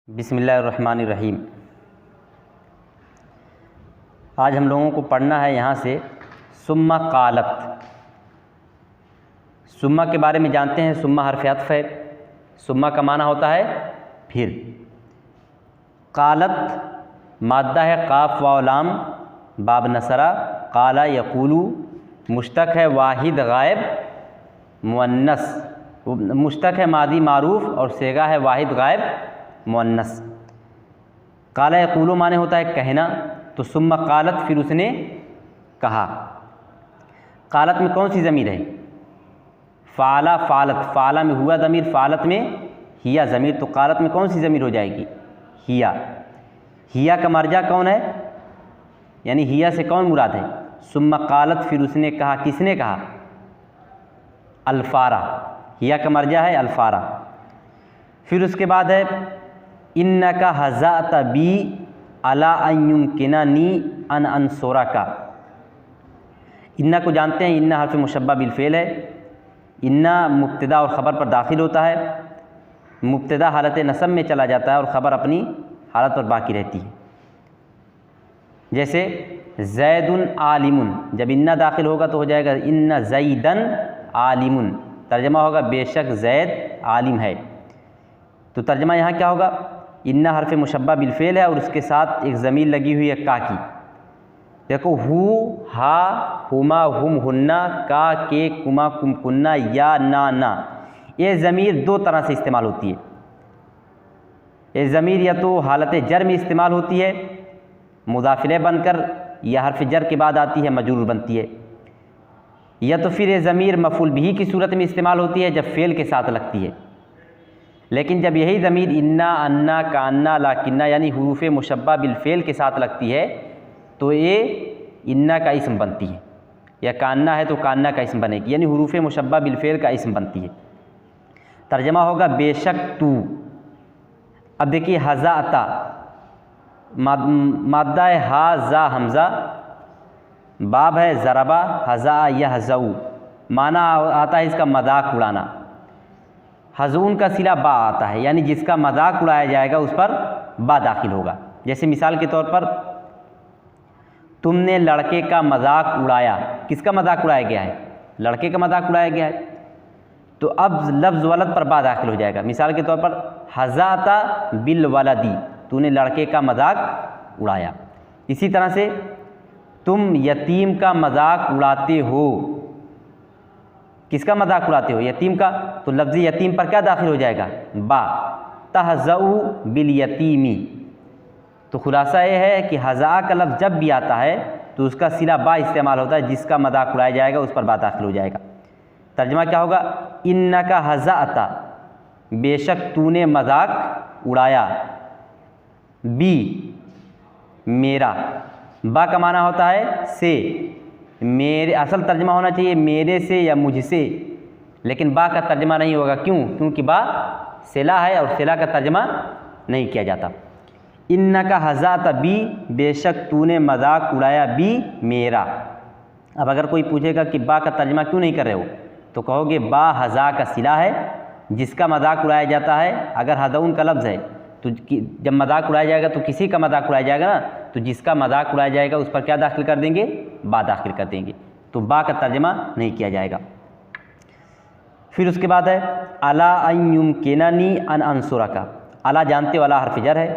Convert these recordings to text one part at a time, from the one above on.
बिस्मिल्लाहिर्रहमानिर्रहीम। आज हम लोगों को पढ़ना है यहाँ से सुम्मा क़ालत। सुम्मा के बारे में जानते हैं। सुम्मा हर्फ़ अत्फ़ है। सुम्मा का माना होता है फिर। क़ालत माद्दा है क़ाफ़ वाव लाम बाब नसरा क़ाला यक़ूलु। मुश्तक़ है वाहिद गायब मुअन्नस। मुश्तक़ है मादी मारूफ़ और सेगा है वाहिद गायब मुअन्नस। क़ाला यक़ूलु माने होता है कहना। तो सुम्मा क़ालत फिर उसने कहा। क़ालत में कौन सी ज़मीर है? फ़ाला फ़ालत। फ़ाला में हुआ ज़मीर, फ़ालत में हिया ज़मीर। तो क़ालत में कौन सी ज़मीर हो जाएगी? हिया। हिया का मर्जा कौन है? यानी हिया से कौन मुराद है? सुम्मा क़ालत फिर उसने कहा। किसने कहा? अल्फ़ारा। हिया का मर्जा है अल्फ़ारा। फिर उसके बाद है इन्नका हज़ात बी अला अन युमकिननी अन अंसुरका। इन्ना को जानते हैं। इन्ना हर्फ़ मुशब्बा बिल फ़ेल है। इन्ना मुब्तदा और ख़बर पर दाखिल होता है। मुब्तदा हालत नसब में चला जाता है और ख़बर अपनी हालत पर बाकी रहती है। जैसे ज़ैदुन आलिमुन, जब इन्ना दाखिल होगा तो हो जाएगा इन्ना ज़ैदन आलिमुन। तर्जमा होगा बेशक ज़ैद आलिम है। तो तर्जमा यहाँ क्या होगा? इन्ना हर्फ़ मुशब्बा बिल फ़ेल है और उसके साथ एक ज़मीर लगी हुई है का की। देखो हु हा हुमा हुम हुन्ना का के कुमा कुम कुन्ना या ना। ये ज़मीर दो तरह से इस्तेमाल होती है। ये ज़मीर या तो हालत जर में इस्तेमाल होती है मुदाफ़िले बनकर, या हर्फ़ जर के बाद आती है मजरूर बनती है, या तो फिर ये ज़मीर मफ़ूल बिही की सूरत में इस्तेमाल होती है जब फ़ेल के साथ लगती है। लेकिन जब यही ज़मीर इन्ना अन्ना कान्ना लाकिन्ना यानी हुरूफ़ मुशब्बा बिल फ़ेल के साथ लगती है तो ये इन्ना का इस्म बनती है, या कान्ना है तो कान्ना का इस्म बनेगी, यानी हुरूफ़ मुशब्बा बिल फ़ेल का इस्म बनती है। तर्जमा होगा बेशक तू। अब देखिए हज़ाता माद्दा है हा ज़ा हमज़ा, बाब है ज़रबा हज़ा यहज़ऊ। माना आता है इसका मजाक उड़ाना। हज़ून का सिला बा आता है, यानी जिसका मजाक उड़ाया जाएगा उस पर बा दाखिल होगा। जैसे मिसाल के तौर पर तुमने लड़के का मजाक उड़ाया। किसका मजाक उड़ाया गया है? लड़के का मजाक उड़ाया गया है। तो अब लफ्ज़ वलद पर बा दाखिल हो जाएगा। मिसाल के तौर पर हज़ाता बिल वलदी, तूने लड़के का मजाक उड़ाया। इसी तरह से तुम यतीम का मजाक उड़ाते हो। किसका मजाक उड़ाते हो? यतीम का। तो लफ्ज़ यतीम पर क्या दाखिल हो जाएगा? बा। तहज़ऊ बिल यतीमी। तो खुलासा ये है कि हज़ा का लफ्ज़ जब भी आता है तो उसका सिला बा इस्तेमाल होता है, जिसका मजाक उड़ाया जाएगा उस पर बा दाखिल हो जाएगा। तर्जमा क्या होगा? इन्नका हज़ाता बेशक तूने मजाक उड़ाया, बी मेरा। बा का माना होता है से। मेरे असल तर्जमा होना चाहिए मेरे से या मुझसे, लेकिन बा का तर्जमा नहीं होगा। क्यों? क्योंकि बा सिला है और सिला का तर्जमा नहीं किया जाता। इन्नका हज़ात बी बेशक तूने मजाक उड़ाया बी मेरा। अब अगर कोई पूछेगा कि बा का तर्जमा क्यों नहीं कर रहे हो, तो कहोगे बा हज़ा का सिला है जिसका मजाक उड़ाया जाता है। अगर हज़ऊन का लफ्ज़ है तो जब मजाक उड़ाया जाएगा तो किसी का मजाक उड़ाया जाएगा ना, तो जिसका मजाक उड़ाया जाएगा उस पर क्या दाखिल कर देंगे? बा दाखिल कर देंगे। तो बा का तर्जमा नहीं किया जाएगा। फिर उसके बाद है अला अन युमकिननी अन अंसुरका। अला जानते हो, अला हर्फ़ जर है।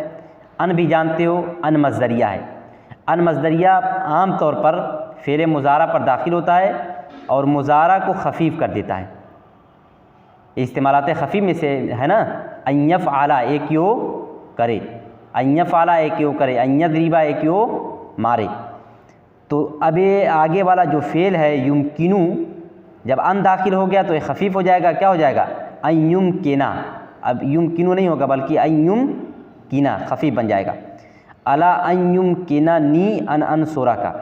अन भी जानते हो, अन मज़दरिया है। अन मज़दरिया आम तौर पर फ़ेल मुज़ारा पर दाखिल होता है और मुज़ारा को ख़फ़ीफ़ कर देता है। इस्तेमालात ख़फ़ीफ़ में से है ना, अन यफ़अला एक यो करे, अन यफ़अला एक यो करे, अन यज़रिबा एक यो मारे। तो अब ये आगे वाला जो फ़ेल है युमकिनु, जब अन दाखिल हो गया तो ये ख़फ़ीफ़ हो जाएगा। क्या हो जाएगा? अन युमकिना। अब युमकिनु नहीं होगा बल्कि अन युमकिना ख़फ़ीफ़ बन जाएगा। अला अन युमकिननी अन अंसुरका।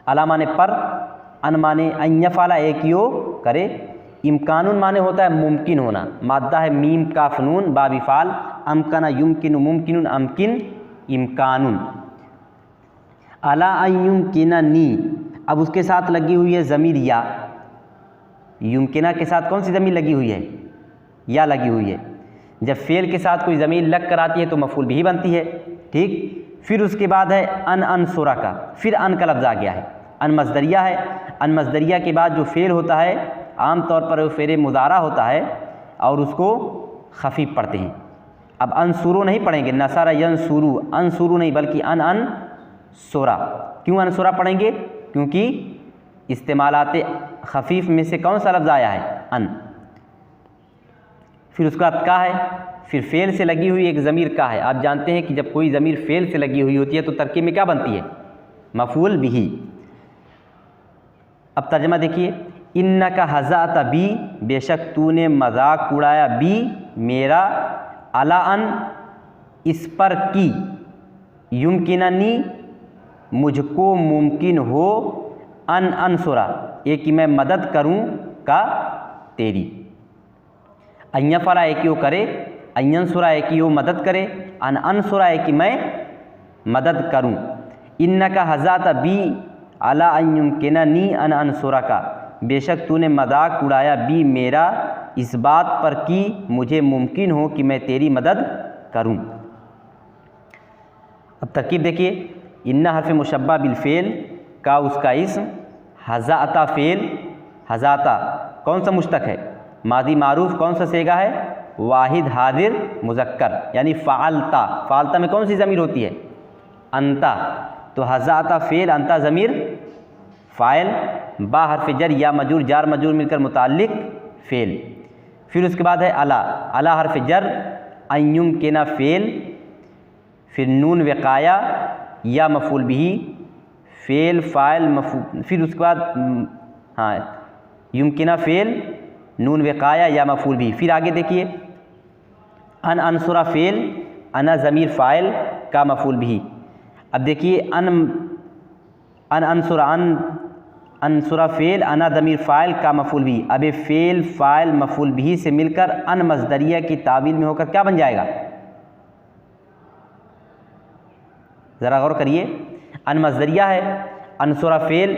अला माने पर, अन माने अन यफ़अला एक यो करे, इम्कानुन माने होता है मुमकिन होना। माद्दा है मीम काफ नून बाब फ़ाल, अमकना युमकिनु मुमकिनुन अमकिन इम्कानुन। अला अन युमकिननी, अब उसके साथ लगी हुई है ज़मीर या। युमकिना के साथ कौन सी ज़मीर लगी हुई है? या लगी हुई है। जब फ़ेल के साथ कोई ज़मीर लग कर आती है तो मफ़ूल बिही बनती है। ठीक, फिर उसके बाद है अनसुरा का, फिर अन का लफ्ज़ आ गया है, अन मज़दरिया है। अन मज़दरिया के बाद जो फ़ेल होता है आम तौर पर वो फ़ेल मुज़ारा होता है और उसको खफ़ीफ़ पढ़ते हैं। अब अनसुरू नहीं पढ़ेंगे, नसरा यनसुरू, अनसुरू नहीं बल्कि अनसुरा। क्यों अनसुरा पढ़ेंगे? क्योंकि इस्तेमालाते खफ़ीफ़ में से कौन सा लफ्ज़ आया है? अन। फिर उसका का है, फिर फ़ेल से लगी हुई एक ज़मीर का है। आप जानते हैं कि जब कोई ज़मीर फ़ेल से लगी हुई होती है तो तरकीब में क्या बनती है? मफ़ूल बिही। अब तर्जमा देखिए, इन्नका हज़ात बी, बेशक तूने मजाक उड़ाया, बी मेरा, अला अन इस पर की, युमकिननी मुझको मुमकिन हो, अनसुरा ये कि मैं मदद करूं, का तेरी। अय्यफला है कि वो करे, अय्यनसुरा है कि वो मदद करे, अनसुरा है कि मैं मदद करूं। इन्नका हज़ात बी अला अन युमकिननी अनसुरा का, बेशक तूने मजाक उड़ाया बी मेरा इस बात पर कि मुझे मुमकिन हो कि मैं तेरी मदद करूं। अब तरकीब देखिए, इन्ना हर्फ मुशब्बा बिल फ़ेल का उसका इस्म, हज़ाता फ़ेल, हज़ाता कौन सा मुश्तक है? मादी मारूफ कौन सा सेगा है? वाहिद हाजिर मुज़क्कर, यानी फ़ालता। फ़ालता में कौन सी ज़मीर होती है? अंता। तो हज़ाता फ़ेल, अंता ज़मीर फ़ाइल, बा हर्फ जर या मजूर, जार मजूर मिलकर मुताल्लिक फ़ेल। फिर उसके बाद है अला, अला हर्फ जर, अय्युम के ना फ़ेल, फिर नून वक़ाया या मफ़ूल बिही, फ़ेल फ़ाइल मफ़ूल, फिर उसके बाद हाँ युमकिना फ़ेल, नून वक़ाया या मफ़ूल बिही। फिर आगे देखिए, अनसुरा फ़ेल, अना ज़मीर फ़ाइल का मफ़ूल बिही। अब देखिए अनसुरा फ़ेल, अना ज़मीर फ़ाइल का मफ़ूल बिही। अब ये फ़ेल फ़ाइल मफ़ूल बिही से मिलकर अन मज़दरिया की तावील में होकर क्या बन जाएगा? ज़रा गौर करिए, अन मज़दरिया है, अनसुरा फ़ेल,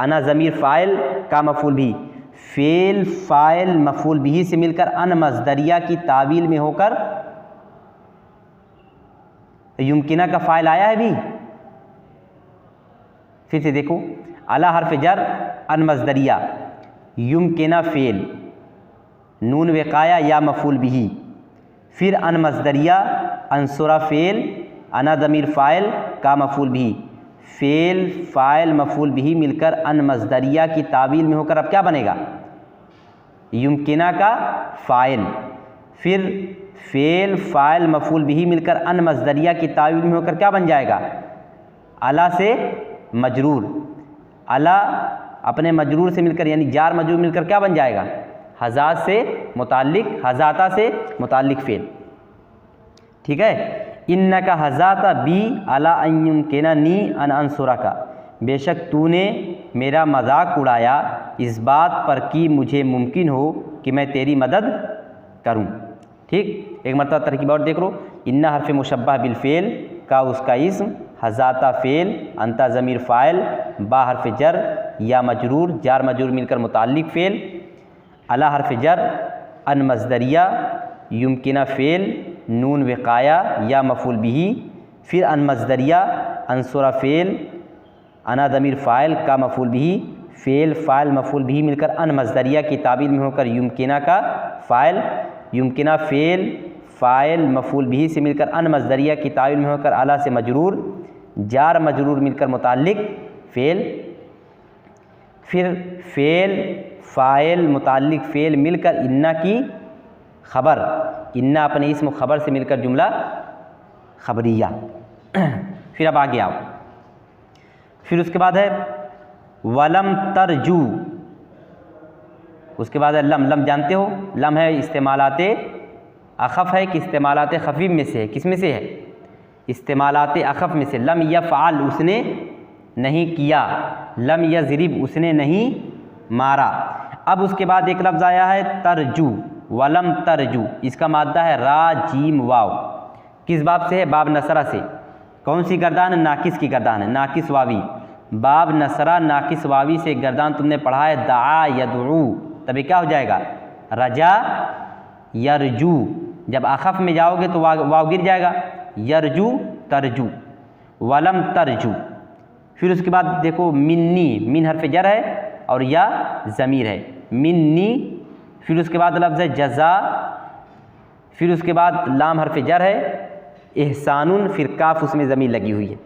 अना ज़मीर फ़ाइल का मफ़ूल बिही, फ़ेल फ़ाइल मफ़ूल बिही से मिलकर अन मज़दरिया की तावील में होकर युमकिना का फ़ाइल आया है भी। फिर से देखो, अला हर्फ जर, अन मज़दरिया, युमकिना फ़ेल, नून वक़ाया या मफ़ूल बिही, फिर अन मज़दरिया, अनसुरा फ़ेल, अना ज़मीर फ़ाइल का मफ़ूल बिही, फ़ेल फ़ाइल मफ़ूल बिही मिलकर अन मज़दरिया की तावील में होकर अब क्या बनेगा? युमकिना का फ़ाइल। फिर फ़ेल फ़ाइल मफ़ूल बिही मिलकर अन मज़दरिया की तावील में होकर क्या बन जाएगा? अला से मजरूर, अला अपने मजरूर से मिलकर यानी जार मजरूर मिलकर क्या बन जाएगा? हज़ात से मुताल्लिक, हज़ाता से मुताल्लिक फ़ेल। ठीक है, इन्नका हज़ाता बी अला अन युमकिननी अनसुरा का, बेशक तूने मेरा मजाक उड़ाया इस बात पर कि मुझे मुमकिन हो कि मैं तेरी मदद करूं। ठीक, एक मरतबा तरकीब और देख लो, इन्ना हर्फ मुशब्बह बिल फ़ेल का उसका इस्म, हज़ाता फ़ेल, अंता ज़मीर फ़ाइल, बा हर्फ जर या मजरूर, जार मजरूर मिलकर मुताल्लिक फ़ेल, अला हर्फ जर, अन मज़दरिया, युमकिना फ़ेल, नून वक़ाया या मफ़ूल बिही, फिर अन मज़दरिया, अनसुरा फ़ेल, अना ज़मीर फ़ाइल का मफ़ूल बिही, फ़ेल फ़ाइल मफ़ूल बिही मिलकर अन मज़दरिया की ताबीर में होकर युमकिना का फ़ाइल, युमकिना फ़ेल फ़ाइल मफ़ूल बिही से मिलकर अन मज़दरिया की ताबीर में होकर अला से मजरूर, जार मजरूर मिलकर मुताल्लिक फ़ेल, फिर फ़ेल फ़ाइल मुताल्लिक फ़ेल मिलकर इन्ना की ख़बर, इन्ना अपने इस्म ख़बर से मिलकर जुमला ख़बरिया। फिर अब आगे आओ, फिर उसके बाद है वलम तरजू, उसके बाद है लम। लम जानते हो, लम है इस्तेमालाते अख़फ़ है कि इस्तेमालाते ख़फ़ीफ़ में से है? किस में से है? इस्तेमालाते अख़फ़ में से। लम यफ़अल उसने नहीं किया, लम यज़रिब उसने नहीं मारा। अब उसके बाद एक लफ्ज़ आया है तरजू, वलम तरजू, इसका मादा है रा जीम वाव। किस बाब से है? बाब नसरा से। कौन सी गर्दान है? नाकिस की गर्दान है, नाकिस वावी। बाब नसरा नाकिस वावी से गर्दान तुमने पढ़ा है दआ यदऊ, तभी क्या हो जाएगा? रजा यरजू, जब अखफ में जाओगे तो वाव गिर जाएगा, यरजू तरजू, वलम तरजू। फिर उसके बाद देखो मिन्नी, मिन हर्फ जर है और या ज़मीर है, मिन्नी। फिर उसके बाद लफ्ज़ है जज़ा, फिर उसके बाद लाम हर्फ जर है, एहसानुन, फिर काफ उसमें ज़मीर लगी हुई है।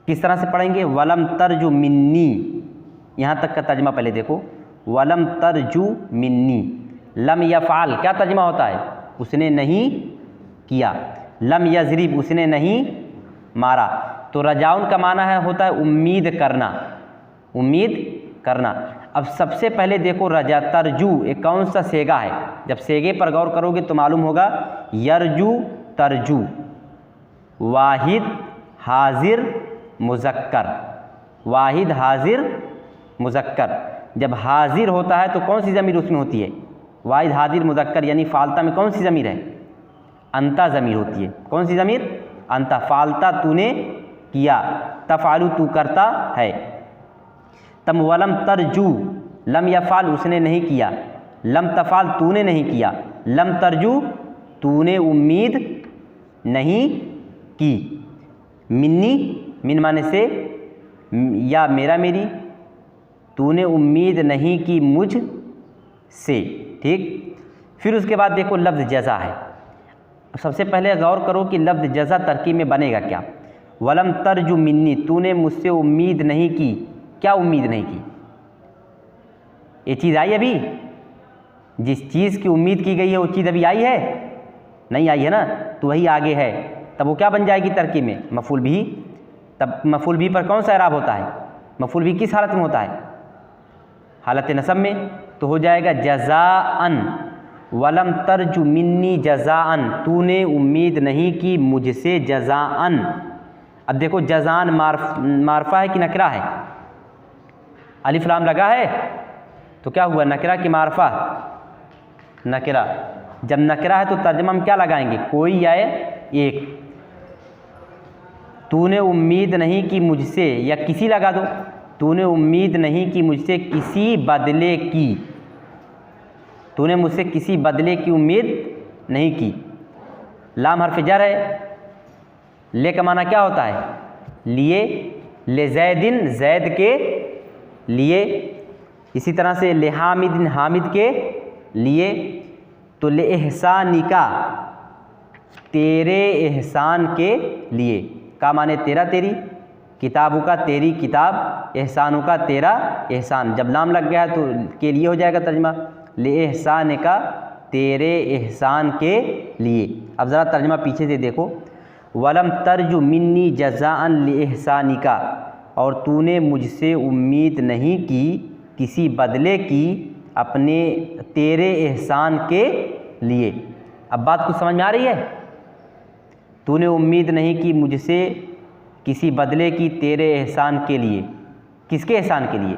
किस तरह से पढ़ेंगे, वलम तरजू मिन्नी, यहाँ तक का तर्जमा पहले देखो, वलम तरजू मिन्नी। लम यफ़ाल क्या तर्जमा होता है, उसने नहीं किया। लम यज़रिब उसने नहीं मारा। तो रजाउन का माना है होता है उम्मीद करना, उम्मीद करना। अब सबसे पहले देखो रजा तरजू एक कौन सा सेगा है, जब सेगे पर गौर करोगे तो मालूम होगा यरजू तरजू, वाहिद हाजिर मुज़क्कर, वाहिद हाजिर मुज़क्कर। जब हाजिर होता है तो कौन सी ज़मीर उसमें होती है, वाहिद हाजिर मुज़क्कर, यानी फालता में कौन सी ज़मीर है, अंता ज़मीर होती है। कौन सी ज़मीर, अंता। फालता तूने किया, तफ़ालू तू करता है। तम वलम तरजू, लम यफ़ाल उसने नहीं किया, लम तफ़ाल तूने नहीं किया, लम तरजू तूने उम्मीद नहीं की। मिन्नी, मिन माने से या मेरा मेरी, तूने उम्मीद नहीं की मुझ से, ठीक। फिर उसके बाद देखो लफ्ज़ जज़ा है। सबसे पहले गौर करो कि लफ्ज़ जज़ा तरकीब में बनेगा क्या। वलम तरजू मिन्नी, तूने मुझसे उम्मीद नहीं की, क्या उम्मीद नहीं की, ये चीज़ आई अभी, जिस चीज़ की उम्मीद की गई है वो चीज़ अभी आई है, नहीं आई है ना, तो वही आगे है, तब वो क्या बन जाएगी तरकीब में, मफ़ूल बिही। तब मफ़ूल बिही पर कौन सा इराब होता है, मफ़ूल बिही किस हालत में होता है, हालत नसब में, तो हो जाएगा जज़ाअन। वलम तरजू मिन्नी जज़ाअन, तूने उम्मीद नहीं की मुझसे जज़ाअन। अब देखो जज़ान मारफा है कि नकरा है, अलिफ लाम लगा है तो क्या हुआ, नकरा की मारफा, नकरा। जब नकरा है तो तर्जमा हम क्या लगाएंगे, कोई या एक। तूने उम्मीद नहीं की मुझसे, या किसी लगा दो, तूने उम्मीद नहीं की मुझसे किसी बदले की, तूने मुझसे किसी बदले की उम्मीद नहीं की। लाम हर्फ जर है, ले का माना क्या होता है, लिए, ले ज़ैदिन ज़ैद के लिए। इसी तरह से ले हामिदिन हामिद के लिए। तो ले एहसानिका, तेरे एहसान के लिए, का माने तेरा तेरी, किताबों का तेरी किताब, एहसानों का तेरा एहसान। जब नाम लग गया है तो के लिए हो जाएगा तर्जमा, ले एहसान का तेरे एहसान के लिए। अब ज़रा तर्जमा पीछे से देखो, वलम तरजु मिन्नी जज़ाअन ले एहसानिका, और तूने मुझसे उम्मीद नहीं की किसी बदले की अपने तेरे एहसान के लिए। अब बात कुछ समझ में आ रही है, तूने उम्मीद नहीं की मुझसे किसी बदले की तेरे एहसान के लिए, किसके एहसान के लिए,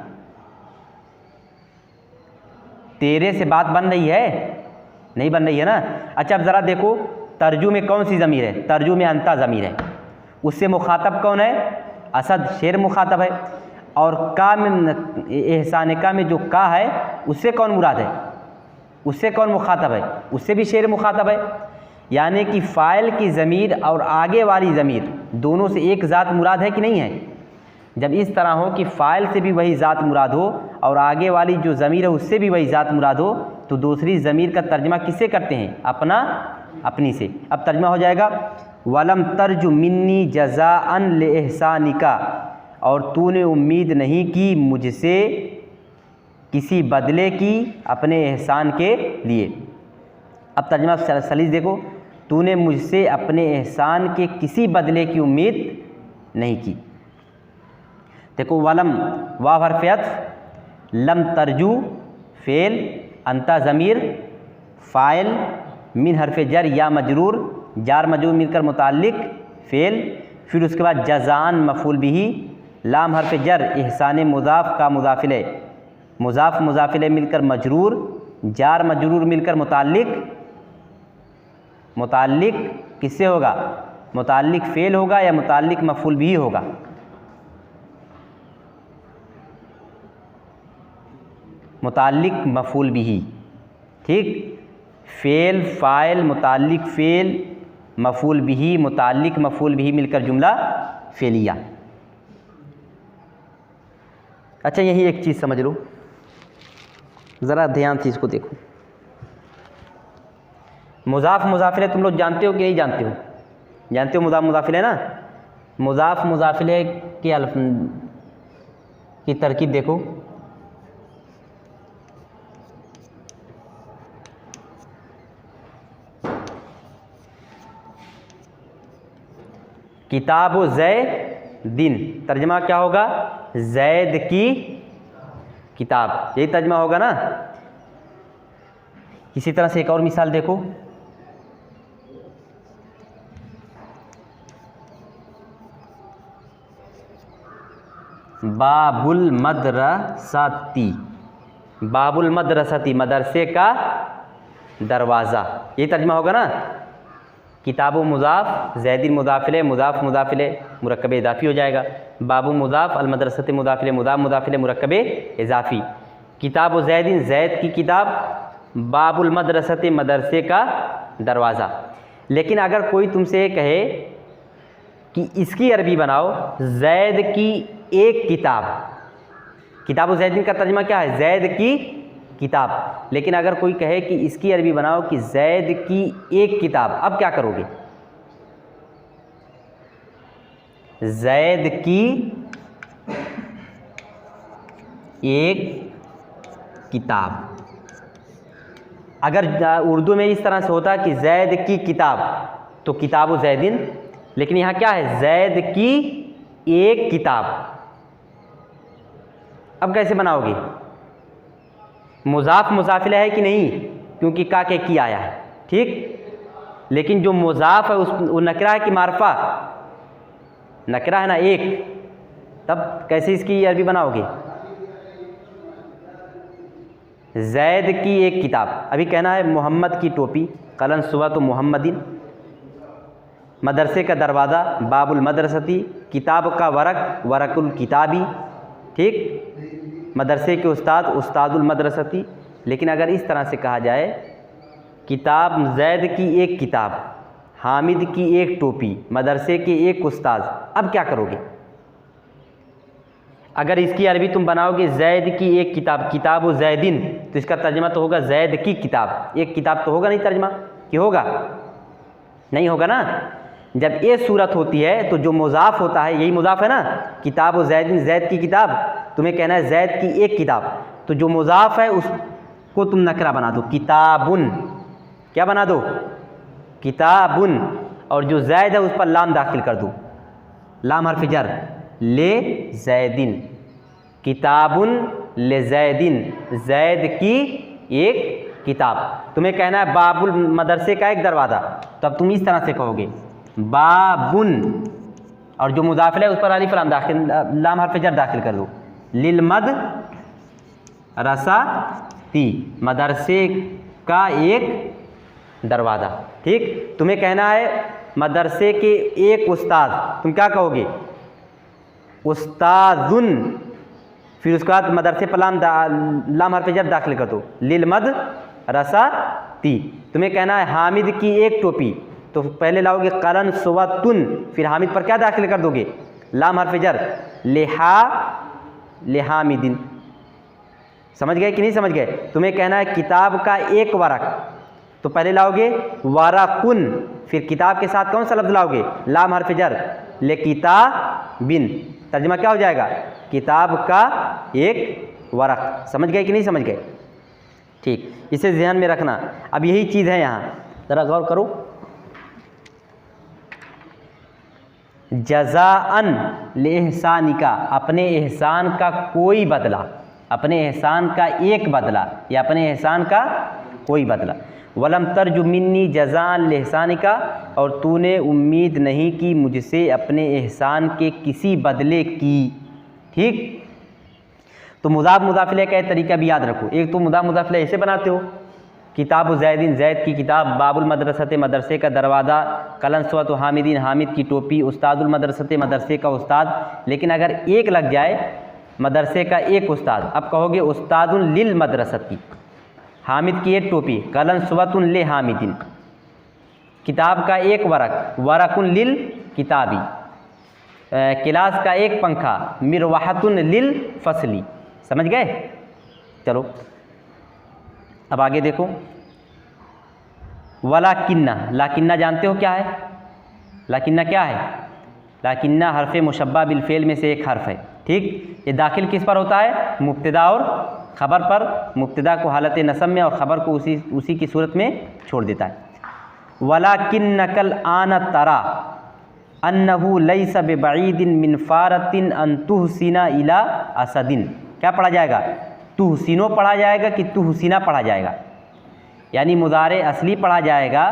तेरे से बात बन रही है, नहीं बन रही है ना। अच्छा अब ज़रा देखो तर्जु में कौन सी ज़मीर है, तर्जु में अंता ज़मीर है, उससे मुखातब कौन है, असद शेर मुखातब है। और का में एहसान का में जो का है उससे कौन मुराद है, उससे कौन मुखातब है, उससे भी शेर मुखातब है। यानी कि फ़ाइल की ज़मीर और आगे वाली ज़मीर दोनों से एक ज़ात मुराद है कि नहीं है। जब इस तरह हो कि फ़ाइल से भी वही ज़ात मुराद हो और आगे वाली जो ज़मीर है उससे भी वही ज़ात मुराद हो, तो दूसरी ज़मीर का तर्जमा किससे करते हैं, अपना अपनी से। अब तर्जमा हो जाएगा वलम तरजु मिन्नी जज़ाअन ले एहसानिका, और तूने उम्मीद नहीं की मुझसे किसी बदले की अपने एहसान के लिए। अब तर्जमा सलीस देखो, तूने मुझसे अपने एहसान के किसी बदले की उम्मीद नहीं की। देखो वलम वाव हर्फ अत्फ, लम तरजू फ़ेल, अंता ज़मीर, फ़ाइल, मिन हर्फ जर या मजरूर, जार मजरूर मिलकर मुताल्लिक फ़ेल। फिर उसके बाद जज़ान मफ़ूल बिही, लाम हर्फ जर एहसान मुज़ाफ़ का मुज़ाफ़िले, मुज़ाफ़ मुज़ाफ़िले मिलकर मजरूर, जार मजरूर मिलकर मुताल्लिक, मुताल्लिक किससे होगा, मुताल्लिक फ़ेल होगा या मुताल्लिक मफ़ूल बिही होगा, मुताल्लिक मफ़ूल बिही, ठीक। फ़ेल, फ़ाइल, मुताल्लिक फ़ेल, मफ़ूल बिही, मुताल्लिक मफ़ूल बिही मिलकर जुमला फ़ेलिया। अच्छा, यही एक चीज़ समझ लो, ज़रा ध्यान से इसको देखो। मुज़ाफ़ मुज़ाफ़िले तुम लोग जानते हो कि नहीं जानते हो? जानते हो मुज़ाफ़ मुज़ाफ़िले ना? मुज़ाफ़ मुज़ाफ़िले के की तरकीब देखो। किताब ज़ैदिन, तर्जमा क्या होगा? ज़ैद की किताब, यही तर्जमा होगा ना। इसी तरह से एक और मिसाल देखो। बाबुल मदरसती, बाबुल मदरसती, मदरसे का दरवाज़ा, ये तर्जमा होगा ना। किताबु मुज़ाफ़, ज़ैदिन मुज़ाफ़िले, मुज़ाफ़ मुज़ाफ़िले मुरक्कब इज़ाफ़ी हो जाएगा। बाबु मुज़ाफ़, अल मदरसते मुज़ाफ़िले, मुज़ाफ़ मुज़ाफ़िले मुरक्कब इज़ाफ़ी। किताबु ज़ैदिन, ज़ैद की किताब, बाबुल मदरसते, मदरसे का दरवाज़ा। लेकिन अगर कोई तुमसे कहे कि इसकी अरबी बनाओ, ज़ैद की एक किताब, किताबु ज़ैदिन का तर्जमा क्या है? ज़ैद की किताब। लेकिन अगर कोई कहे कि इसकी अरबी बनाओ कि ज़ैद की एक किताब, अब क्या करोगे? ज़ैद की एक किताब। अगर उर्दू में इस तरह से होता कि ज़ैद की किताब, तो किताबु ज़ैदिन, लेकिन यहाँ क्या है? ज़ैद की एक किताब। अब कैसे बनाओगे? मुज़ाफ़ मुज़ाफ़िला है कि नहीं? क्योंकि का के की आया है, ठीक। लेकिन जो मुज़ाफ़ है उस वो नकरा है कि मारफा? नकरा है ना, एक। तब कैसे इसकी अरबी बनाओगे? ज़ैद की एक किताब। अभी कहना है मोहम्मद की टोपी, कलन सुबह तो मोहम्मदिन, मदरसे का दरवाज़ा, बाबुल मदरसती, किताब का वरक, वरकुल किताबी, ठीक। मदरसे के उस्ताद, उस्तादुल मदरसती। लेकिन अगर इस तरह से कहा जाए, किताब ज़ैद की एक किताब, हामिद की एक टोपी, मदरसे के एक उस्ताद, अब क्या करोगे? अगर इसकी अरबी तुम बनाओगे ज़ैद की एक किताब, किताब ज़ैदिन, तो इसका तर्जमा तो होगा ज़ैद की किताब। एक किताब तो होगा नहीं तर्जमा, कि होगा? नहीं होगा ना। जब ये सूरत होती है तो जो मुज़ाफ़ होता है, यही मुज़ाफ़ है ना, किताब ज़ैदिन, ज़ैद की किताब, तुम्हें कहना है ज़ैद की एक किताब, तो जो मुज़ाफ़ है उसको तुम नकरा बना दो, किताबुन। क्या बना दो? किताबुन। और जो ज़ैद है उस पर लाम दाखिल कर दो, लाम हर्फ जर, ले ज़ैदिन, किताबुन ले ज़ैदिन, ज़ैद की एक किताब। तुम्हें कहना है बाबुल मदरसे का एक दरवाज़ा, तब तुम इस तरह से कहोगे बाबुन, और जो मुज़ाफ़िल है उस पर अलिफ लाम दाखिल, लाम हर्फ जर दाखिल कर दो, लिल मद रसाती, मदरसे का एक दरवाज़ा, ठीक। तुम्हें कहना है मदरसे के एक उस्ताद, तुम क्या कहोगे? उस्तादुन, फिर उसके बाद मदरसे पर लाम हर्फ जर दाखिल कर दो, लिल मद रसाती। तुम्हें कहना है हामिद की एक टोपी, तो पहले लाओगे कलन सुवतुन, फिर हामिद पर क्या दाखिल कर दोगे? लाम हर्फ जर, लेहा लेहामिदिन। समझ गए कि नहीं समझ गए? तुम्हें कहना है किताब का एक वरक, तो पहले लाओगे वरकुन, फिर किताब के साथ कौन सा लफ्ज़ लाओगे? लाम हर्फ जर, ले किताबिन। तर्जुमा क्या हो जाएगा? किताब का एक वरक। समझ गए कि नहीं समझ गए? ठीक, इसे ध्यान में रखना। अब यही चीज़ है यहाँ, ज़रा गौर करो। जज़ाअन लिहसानिका, अपने एहसान का कोई बदला, अपने एहसान का एक बदला, या अपने एहसान का कोई बदला। वलम तरजु मिन्नी जज़ाअन लिहसानिका, और तूने उम्मीद नहीं की मुझसे अपने एहसान के किसी बदले की, ठीक। तो मुज़ाफ़ मुज़ाफ़िले का तरीका भी याद रखो। एक तो मुज़ाफ़ मुज़ाफ़िले ऐसे बनाते हो, किताब ज़ैदिन, ज़ैद की किताब, बाबुल मदरसते, मदरसे का दरवाज़ा, कलन सुवत हामिदीन, हामिद की टोपी, उस्तादुल मदरसते, मदरसे का उस्ताद। लेकिन अगर एक लग जाए, मदरसे का एक उस्ताद, अब कहोगे उस्तादुन लिल मदरसती, हामिद की एक टोपी, कलन सुवतुन ले हामिदिन, किताब का एक वरक, वरकुन लिल किताबी, क्लास का एक पंखा, मिरवाहतुन लिल फसली। समझ गए? चलो अब आगे देखो, वलाकिन्ना, लाकिन्ना जानते हो क्या है? लाकिन्ना क्या है? लाकिन्ना हरफ मुशब्बा बिल फेल में से एक हर्फ है। ठीक, ये दाखिल किस पर होता है? मुब्तदा और ख़बर पर। मुब्तदा को हालत नसब में और ख़बर को उसी की सूरत में छोड़ देता है। वलाकिन्नकल आन तरा अन्नहु लैसा बिबईदिन मिन फारतिन अन तुहसिना इला असदिन। क्या पढ़ा जाएगा? तुहसिनो पढ़ा जाएगा कि तुहसिना पढ़ा जाएगा? यानी मुदारे असली पढ़ा जाएगा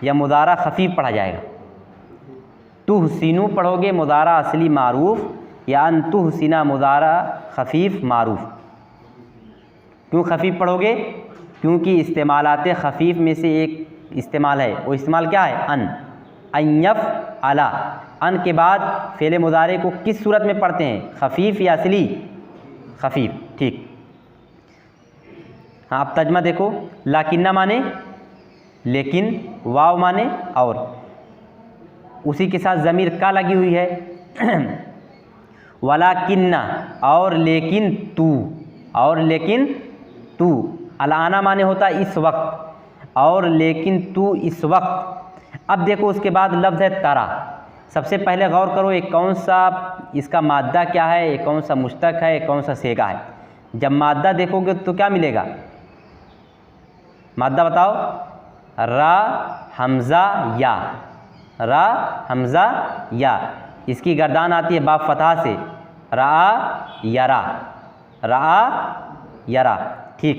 या मुदारा खफीफ पढ़ा जाएगा? तुहसिनु पढ़ोगे मुदारा असली मारूफ, या अन तुहसिना मुदारा खफीफ मारूफ। क्यों खफीफ पढ़ोगे? क्योंकि इस्तेमालाते खफीफ में से एक इस्तेमाल है, वो इस्तेमाल क्या है? अयफ अला। अन के बाद फ़ेल मुदारे को किस सूरत में पढ़ते हैं? खफीफ या असली? खफीफ। ठीक, हाँ अब तर्जमा देखो, लाकिन्ना माने लेकिन, वाव माने और, उसी के साथ ज़मीर का लगी हुई है। वलाकिन्ना और लेकिन तू, और लेकिन तू। अलाना माने होता इस वक्त, और लेकिन तू इस वक्त। अब देखो उसके बाद लफ्ज़ है तरा। सबसे पहले गौर करो ये कौन सा, इसका माद्दा क्या है, ये कौन सा मुश्तक है, ये कौन सा सेगा है। जब माद्दा देखोगे तो क्या मिलेगा? माद्दा बताओ। रा हमज़ा या, रा हमज़ा या। इसकी गर्दान आती है बाप फतहा से, रा यरा, रा यरा। ठीक,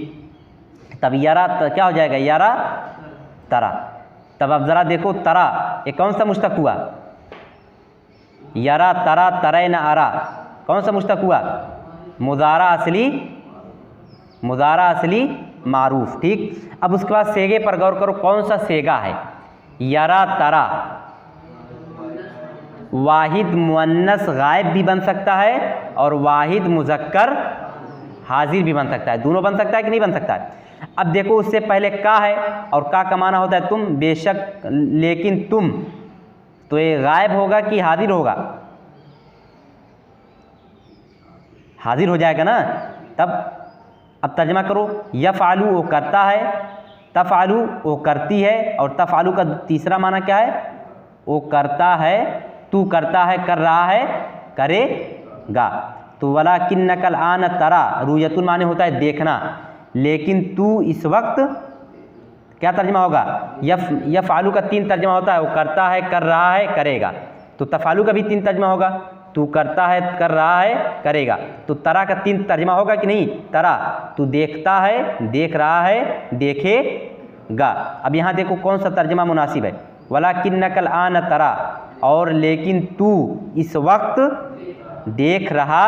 तब यरा क्या हो जाएगा? यरा तरा। तब अब ज़रा देखो तरा, ये कौन सा मुश्तक हुआ? यरा तरा तरे न अरा, कौन सा मुश्तक हुआ? मुदारा असली, मुदारा असली मारूफ। ठीक, अब उसके बाद सेगे पर गौर करो, कौन सा सेगा है? यरा तरा वाहिद मुअन्नस गायब भी बन सकता है और वाहिद मुज़क्कर हाजिर भी बन सकता है। दोनों बन सकता है कि नहीं बन सकता है? अब देखो उससे पहले का है, और का माना होता है तुम, बेशक लेकिन तुम, तो ये गायब होगा कि हाजिर होगा? हाजिर हो जाएगा ना। तब अब तर्जमा करो, यफ़अलु वो करता है, तफ़अलु वो करती है, और तफ़अलु का तीसरा माना क्या है? वो करता है, तू करता है, कर रहा है, करेगा। तो वलाकिन्नकल आन तरा, रुयतुन माने होता है देखना, लेकिन तू इस वक्त, क्या तर्जमा होगा? यफ़अलु का 3 तर्जमा होता है, वो करता है, कर रहा है, करेगा। तो तफ़अलु का भी 3 तर्जमा होगा, तू करता है, कर रहा है, करेगा। तो तरा का 3 तर्जमा होगा कि नहीं? तरा, तू देखता है, देख रहा है, देखेगा। अब यहाँ देखो कौन सा तर्जमा मुनासिब है? वलाकिन्नकल आन तरा, और लेकिन तू इस वक्त देख रहा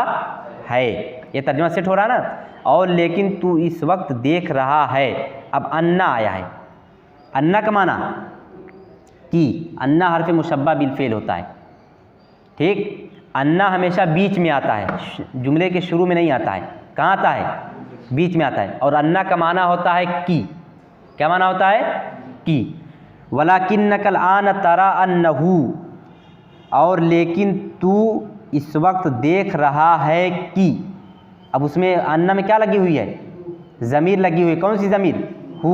है। ये तर्जमा सेट हो रहा है ना? और लेकिन तू इस वक्त देख रहा है। अब अन्ना आया है, अन्ना का माना कि, अन्ना हरफ मुशब्बा बिल फेल होता है। ठीक, अन्ना हमेशा बीच में आता है, जुमले के शुरू में नहीं आता है। कहाँ आता है? बीच में आता है। और अन्ना का माना होता है कि, क्या माना होता है? कि। वलाकिन्नकल आन तरा अन्नहु, और लेकिन तू इस वक्त देख रहा है कि। अब उसमें अन्ना में क्या लगी हुई है? ज़मीर लगी हुई है। कौन सी ज़मीर? हु।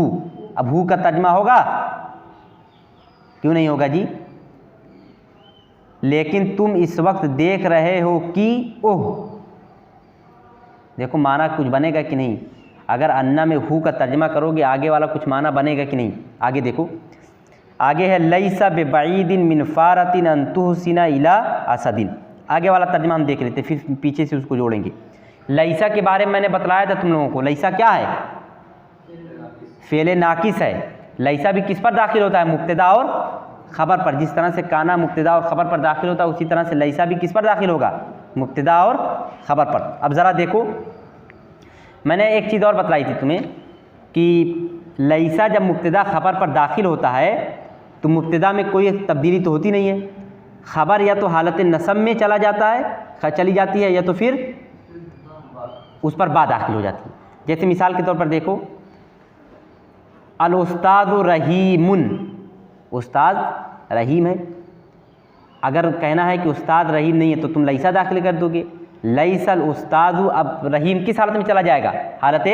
अब हु का तर्जमा होगा? क्यों नहीं होगा जी? लेकिन तुम इस वक्त देख रहे हो कि ओह। देखो माना कुछ बनेगा कि नहीं? अगर अन्ना में हु का तर्जमा करोगे आगे वाला कुछ माना बनेगा कि नहीं? आगे देखो, आगे है लैसा बिबईदिन मिन फारतिन अन तुहसिना इला असदिन। आगे वाला तर्जमा हम देख लेते, फिर पीछे से उसको जोड़ेंगे। लैसा के बारे में मैंने बतलाया था तुम लोगों को। लैसा क्या है? फेले नाकिस है। लैसा भी किस पर दाखिल होता है? मुब्तदा और ख़बर पर। जिस तरह से काना मुब्तदा और ख़बर पर दाखिल होता है, उसी तरह से लैसा भी किस पर दाखिल होगा? मुब्तदा और ख़बर पर। अब ज़रा देखो, मैंने एक चीज़ और बतलाई थी तुम्हें कि लैसा जब मुब्तदा ख़बर पर दाखिल होता है तो मुब्तदा में कोई तब्दीली तो होती नहीं है। ख़बर या तो हालत नसब में चला जाता है, चली जाती है, या तो फिर उस पर बा दाखिल हो जाती है। जैसे मिसाल के तौर पर देखो, अल उस्ताद रहीमुन, उस्ताद रहीम है। अगर कहना है कि उस्ताद रहीम नहीं है तो तुम लैसा दाखिल कर दोगे। लैसल उस्तादु, अब रहीम किस हालत में चला जाएगा? हालत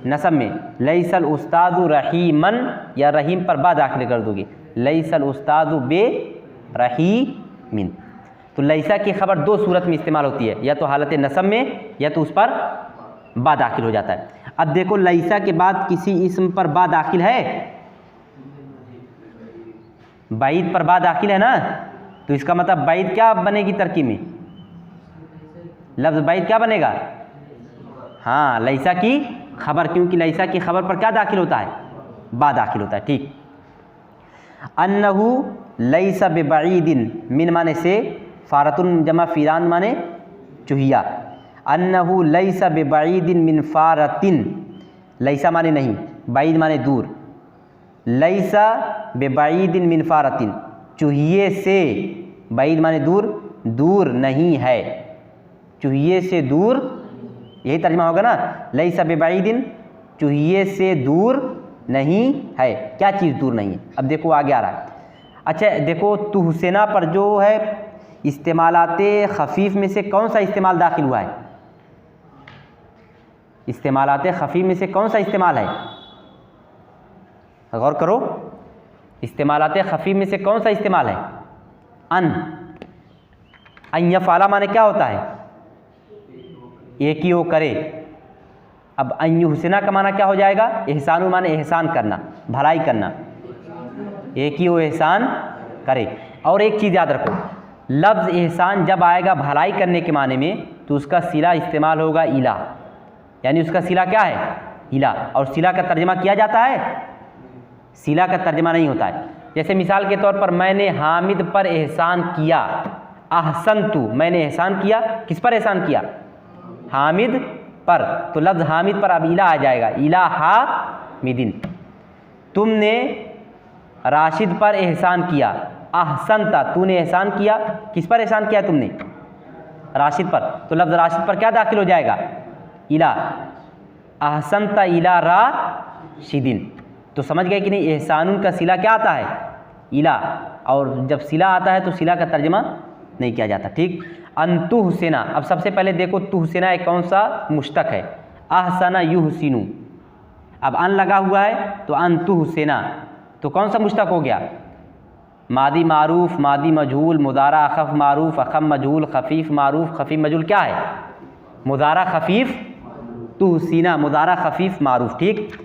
नसब में। लैसल उस्तादु रहीमन, या रहीम पर बा दाखिल कर दोगे। लैसल उस्तादु बे रहीमिन। तो लैसा की खबर दो सूरत में इस्तेमाल होती है, या तो हालत नसब में या तो उस पर बा दाखिल हो जाता है। अब देखो लैसा के बाद किसी इस्म पर बा दाखिल है, बैद पर बा दाखिल है ना, तो इसका मतलब बैद क्या बनेगी तरकीब में? लफ्ज़ बैद क्या बनेगा? हाँ, लैसा की खबर, क्योंकि लैसा की खबर पर क्या दाखिल होता है? बा दाखिल होता है। ठीक। अन्नहु लैसा बिबईदिन, मिन माने से, फारतुन जमा फ़ीरान माने चुहिया। अन्नहु लैसा बिबईदिन मिन फारतिन, लैसा माने नहीं, बैद माने दूर। लैसा बिबईदिन मिन फारतिन, चुहिए से, बैद माने दूर, दूर नहीं है, चुहिए से दूर, यही तर्जुमा होगा ना। लैसा बिबईदिन, चुहिए से दूर नहीं है। क्या चीज़ दूर नहीं है? अब देखो आगे आ रहा है। अच्छा देखो, तुहसेना पर जो है इस्तेमालाते खफीफ में से कौन सा इस्तेमाल दाखिल हुआ है? इस्तेमालाते खफीफ में से कौन सा इस्तेमाल है? गौर करो, इस्तेमालाते खफीफ में से कौन सा इस्तेमाल है? अन यफ़ाला माने क्या होता है? एक ही वो करे। अब अन युहसिना का माना क्या हो जाएगा? एहसानु माने एहसान करना, भलाई करना, एक ही वो एहसान करे। और एक चीज़ याद रखो, लफ्ज़ एहसान जब आएगा भलाई करने के माने में तो उसका सिला इस्तेमाल होगा इला, यानी उसका सिला क्या है? इला। और सिला का तर्जमा किया जाता है? सिला का तर्जमा नहीं होता है। जैसे मिसाल के तौर पर मैंने हामिद पर एहसान किया, अहसनतु, मैंने एहसान किया, किस पर एहसान किया? हामिद पर। तो लफ्ज़ हामिद पर अब इला आ जाएगा, इला हामिदिन। तुमने राशिद पर एहसान किया, अहसनता, तूने एहसान किया, किस पर एहसान किया तुमने? राशिद पर। तो लफ्ज़ राशिद पर क्या दाखिल हो जाएगा? इला। अहसनता इला राशिदिन। तो समझ गए कि नहीं? एहसानुन का सिला क्या आता है? इला। और जब सिला आता है तो सिला का तर्जमा नहीं किया जाता। ठीक। अंतुहसिना, अब सबसे पहले देखो तुहसिना एक कौन सा मुश्तक है? अहसना युहसिनु। अब अन लगा हुआ है तो अंतुहसिना, तो कौन सा मुश्तक हो गया? मादी मारूफ, मादी मजहूल, मुदारा अखफ मारूफ, अखम मजहूल, खफीफ मारूफ, खफीफ मजहूल क्या है? मुदारा खफीफ तुहसिना, मुदारा खफीफ मारूफ। ठीक।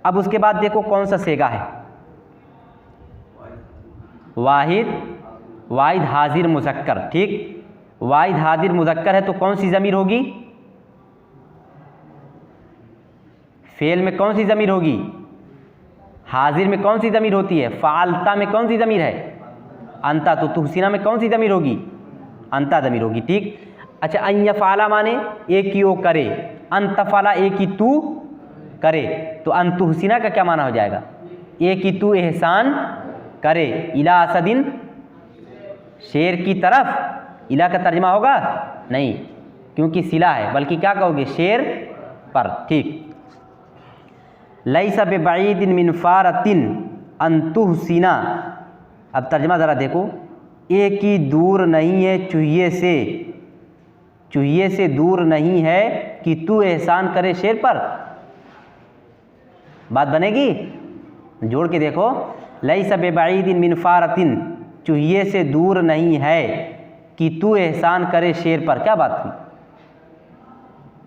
अब उसके बाद देखो कौन सा सेगा है? वाहिद, वाहिद हाजिर मुज़क्कर। ठीक। वाहिद हाजिर मुज़क्कर है तो कौन सी ज़मीर होगी? फेल में कौन सी ज़मीर होगी? हाजिर में कौन सी ज़मीर होती है? फ़ालता में कौन सी ज़मीर है? अंता। तो तुहसिना में कौन सी ज़मीर होगी? अंता ज़मीर होगी। ठीक। अच्छा, अन यफ़ाला माने एक ही वो करे, अन तफ़ाला एक ही तू करे, तो अन तुहसिना का क्या माना हो जाएगा? एक ही तू एहसान करे, इला असदिन, शेर की तरफ। इला का तर्जमा होगा? नहीं, क्योंकि सिला है, बल्कि क्या कहोगे? शेर पर। ठीक। लैसा बिबईदिन मिन फारतिन अन तुहसिना। अब तर्जमा ज़रा देखो, एक ही दूर नहीं है चूहिए से, चूहिए से दूर नहीं है कि तू एहसान करे शेर पर। बात बनेगी? जोड़ के देखो, लैसा बिबईदिन मिन फारतिन, चूहिए से दूर नहीं है कि तू एहसान करे शेर पर। क्या बात थी?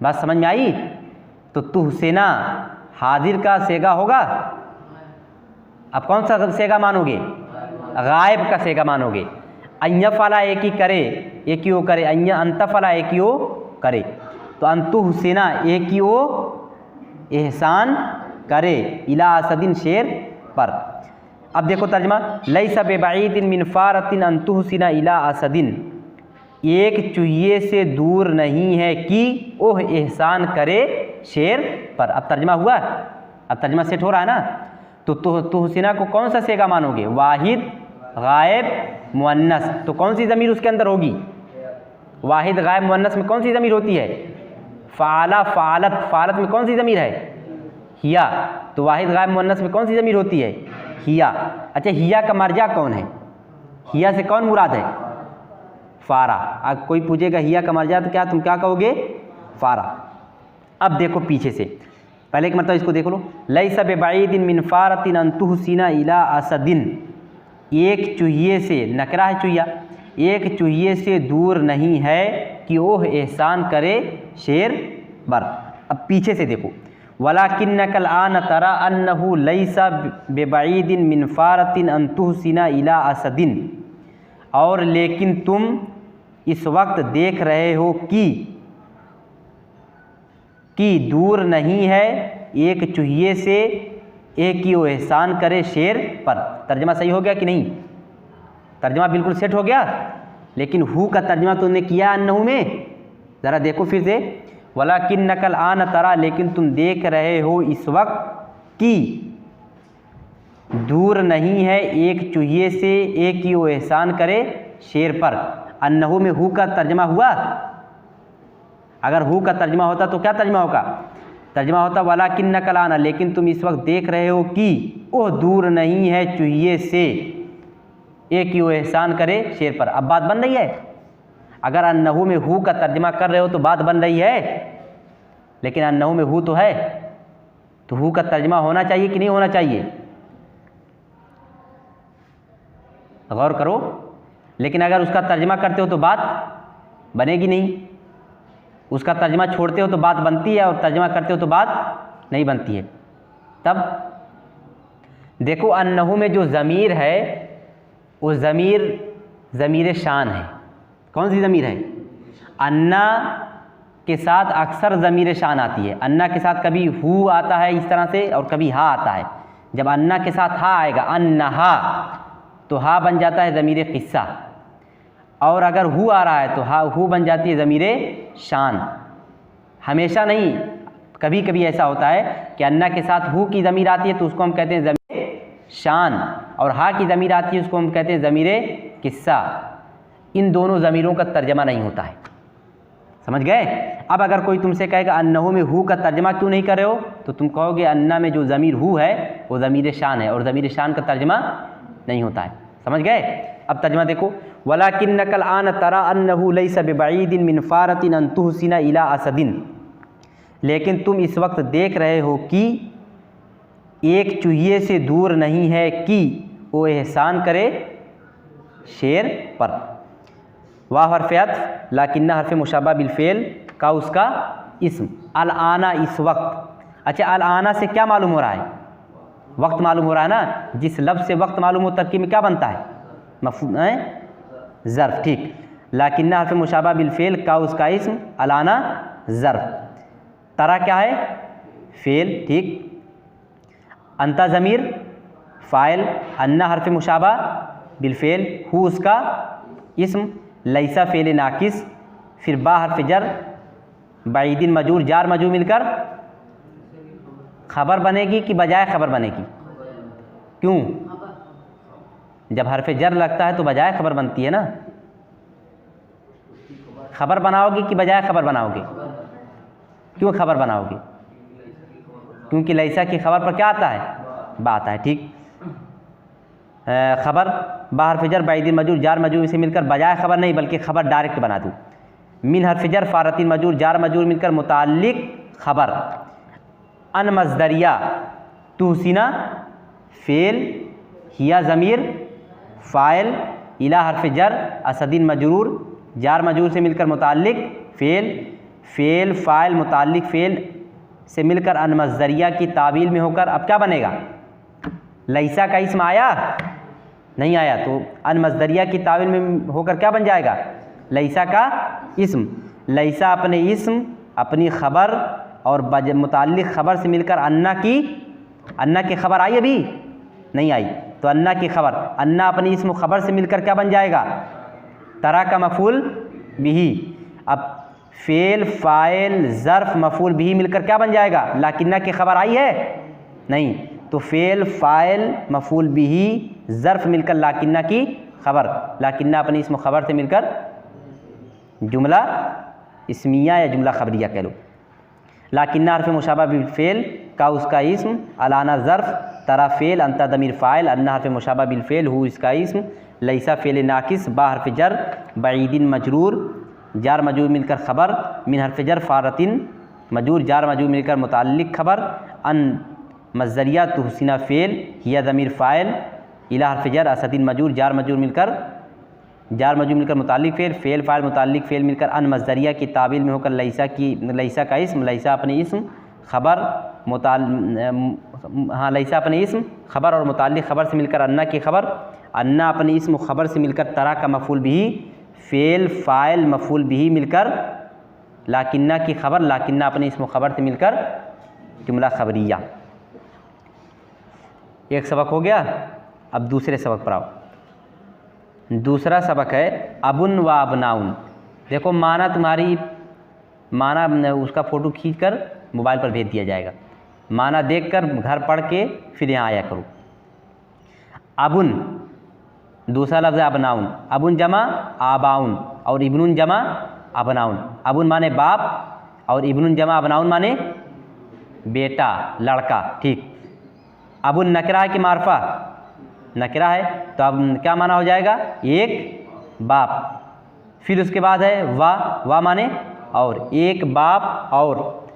बात समझ में आई? तो तुहसिना हाजिर का सेगा होगा। अब कौन सा सेगा मानोगे? गायब का सेगा मानोगे। अय्यफला एक ही करे, एक ही वो करे, अंतफला एक ही वो करे, तो अंतुहसिना एक ही वो एहसान करे, इला असदिन शेर पर। अब देखो तर्जमा, लैसा बिबईदिन मिन फारतिन अन तुहसिना इला असदिन, एक चूहिए से दूर नहीं है कि ओह एहसान करे शेर पर। अब तर्जमा हुआ? अब तर्जमा सेट हो रहा है ना? तो तुहसिना को कौन सा सेगा मानोगे? वाहिद, गायब, मुअन्नस। तो कौन सी ज़मीर उसके अंदर होगी? वाहिद, गायब, मुअन्नस में कौन सी ज़मीर होती है? फ़ाला, फ़ालत। फ़ालत में कौन सी ज़मीर है? हिया। तो वाहिद गायब मुअन्नस में कौन सी ज़मीर होती है? हिया। अच्छा, हिया का मर्जा कौन है? हिया से कौन मुराद है? फारा। अब कोई पूछेगा हिया का मर्जा तो क्या तुम क्या कहोगे? फारा। अब देखो पीछे से, पहले एक मरतबा इसको देख लो। लैसा बिबईदिन मिन फारतिन अन तुहसिना इला असदिन, एक चूहिए से, नकरा है चूहिया, एक चूहिए से दूर नहीं है कि ओह एहसान करे शेर बर। अब पीछे से देखो, वलाकिन्नकल आन तरा अन्नहु लैसा बिबईदिन मिन फारतिन अन तुहसिना इला असदिन, और लेकिन तुम इस वक्त देख रहे हो कि दूर नहीं है एक चूहिए से एक की वो एहसान करे शेर पर। तर्जमा सही हो गया कि नहीं? तर्जमा बिल्कुल सेट हो गया। लेकिन हु का तर्जमा तुमने किया अन्नहु में, ज़रा देखो फिर से, वलाकिन्नकल आन तरा, लेकिन तुम देख रहे हो इस वक्त कि दूर नहीं है एक चूहिए से एक की वो एहसान करे शेर पर। अन्नहु में हु का तर्जमा हुआ। अगर हु का तर्जमा होता तो क्या तर्जमा होगा? तर्जमा होता वलाकिन्नकल आन, लेकिन तुम इस वक्त देख रहे हो कि वो दूर नहीं है चूहिए से एक की वो एहसान करे शेर पर। अब बात बन रही है। अगर अन्नहु में हु का तर्जमा कर रहे हो तो बात बन रही है, लेकिन अन्नहु में हु तो है, तो हु का तर्जमा होना चाहिए कि नहीं होना चाहिए? गौर करो। लेकिन अगर उसका तर्जमा करते हो तो बात बनेगी नहीं, उसका तर्जमा छोड़ते हो तो बात बनती है, और तर्जमा करते हो तो बात नहीं बनती है। तब देखो, अन्नहु में जो ज़मीर है वो ज़मीर शान है। कौन सी ज़मीर है? अन्ना के साथ अक्सर ज़मीर शान आती है। अन्ना के साथ कभी हु आता है इस तरह से, और कभी हा आता है। जब अन्ना के साथ हा आएगा, अन्नहा, तो हा बन जाता है ज़मीर क़िस्सा, और अगर हु आ रहा है तो हा हु बन जाती है ज़मीर शान। हमेशा नहीं, कभी कभी ऐसा होता है कि अन्ना के साथ हु की ज़मीर आती है तो उसको हम कहते हैं ज़मीर शान, और हा की ज़मीर आती है उसको हम कहते हैं ज़मीर क़िस्सा। इन दोनों ज़मीरों का तर्जमा नहीं होता है। समझ गए? अब अगर कोई तुमसे कहेगा अन्नहु में हु का तर्जमा क्यों नहीं कर रहे हो, तो तुम कहोगे अन्ना में जो ज़मीर हु है वो ज़मीर शान है, और ज़मीर शान का तर्जमा नहीं होता है। समझ गए? अब तर्जमा देखो, वलाकिन्नकल आन तरा अन्नहु लैसा बिबईदिन मिन फारतिन अन तुहसिना इला असदिन, लेकिन तुम इस वक्त देख रहे हो कि एक चूहिए से दूर नहीं है कि वो एहसान करे शेर पर। वाह हर्फ अत्फ, लाकिन्ना हर्फ मुशाबा बिलफेल का उसका इस्म। अल आना इस वक्त। अच्छा, अल आना से क्या मालूम हो रहा है? वक्त मालूम हो रहा है ना। जिस लफ्ज़ से वक्त मालूम हो तरकीब में क्या बनता है? मफ़ूल ज़र्फ़। ठीक। लाकिन्ना हर्फ मुशाबा बिलफेल का उसका इस्म, अल आना ज़र्फ़। तरा क्या है? फ़ेल। ठीक। अंता ज़मीर फ़ाइल, अन्ना हर्फ मुशाबा बिलफेल, हु उसका इस्म, लैसा फ़ेल नाकिस, फिर बा हर्फ जर, बाईदिन मजूर, जार मजूर मिलकर खबर बनेगी कि बजाय खबर बनेगी? क्यों? जब हर्फ जर लगता है तो बजाय खबर बनती है ना। खबर बनाओगे कि बजाय खबर बनाओगे? क्यों खबर बनाओगे? क्योंकि लैसा की खबर पर क्या आता है? बा आता है। ठीक। खबर बा हर्फ जर, बाईदिन मजूर, जार मजूर से मिलकर बजाय खबर नहीं बल्कि खबर डायरेक्ट बना दूँ। मिन हर्फ जर, फारतिन मजूर, जार मजूर मिलकर मुताल्लिक खबर। अन मज़दरिया, तुहसिना फ़ेल, हिया ज़मीर फ़ाइल, इला हर्फ जर, असदिन मजरूर, जार मजरूर से मिलकर मुताल्लिक फ़ेल, फ़ेल फ़ाइल मुताल्लिक फ़ेल से मिलकर अन मज़दरिया की तावील में होकर अब क्या बनेगा? लैसा का इस्म आया? नहीं आया, तो अन मज़दरिया की तावील में होकर क्या बन जाएगा? लैसा का इस्म। लैसा अपने इस्म, अपनी ख़बर और मुताल्लिक ख़बर से मिलकर अन्ना की ख़बर आई? अभी नहीं आई, तो अन्ना की ख़बर, अन्ना अपनी इस्म ख़बर से मिलकर क्या बन जाएगा? तरा का मफ़ूल बिही। अब फ़ेल फ़ाइल ज़र्फ़ मफ़ूल बिही मिलकर क्या बन जाएगा? लाकिन्ना की ख़बर आई है? नहीं, तो फ़ेल फ़ाइल मफ़ूल बिही ज़र्फ़ मिलकर लाकिन्ना की ख़बर, लाकिन्ना अपनी इस्म ख़बर से मिलकर जुमला इस्मिया या जुमला ख़बरिया कह लो। लाकिन्ना हर्फ मुशाबा बिल फ़ेल का उसका इस्म, अलाना ज़र्फ़, तरा फ़ेल, अंता दमीर फ़ाइल, अन्ना हर्फ मुशाबा बिल फ़ेल, हु इसका इस्म, लैसा फ़ेल नाकिस, बा हर्फ जर, बईदिन मजरूर, जार मजरूर मिलकर ख़बर, मिन हर्फ जर, फ़ारतिन मजरूर, जार मजरूर मिलकर मुताल्लिक़ ख़बर, अन मज़दरिया तुहसिना फ़ेल, हिया दमीर फ़ाइल, इला हर्फ जर, असदिन मजरूर, जार मजरूर मिलकर मुताल्लिक़ फ़ेल फ़ाइल मुताल्लिक़ फ़ेल मिलकर अन मज़दरिया की ताबील में होकर लैसा का इस्म, लैसा अपने इस्म, ख़बर लैसा अपने इस्म ख़बर और मुताल्लिक़ ख़बर से मिलकर अन्ना की ख़बर, अन्ना अपने इस्म ख़बर से मिलकर तरा का मफ़ूल बिही, फ़ेल फ़ाइल मफ़ूल बिही मिलकर लाकिन्ना की ख़बर, लाकिन्ना अपने इस्म ख़बर से मिलकर जुमला ख़बरिया। एक सबक हो गया। अब दूसरे सबक पर आओ। दूसरा सबक है अबुन व अबनाउन। देखो माना उसका फ़ोटो खींचकर मोबाइल पर भेज दिया जाएगा। माना देखकर घर पढ़ के फिर यहाँ आया करो। अबुन दूसरा लफ्ज़ है अबनाउन। अबुन जमा आबाउन और इब्नुन जमा अबनाउन। अबुन माने बाप और इब्नुन जमा अबनाउन माने बेटा लड़का। ठीक। अबुन नकरा है कि मारफा? नकरा है, तो अब क्या माना हो जाएगा? एक बाप। फिर उसके बाद है वाह माने और, एक बाप और।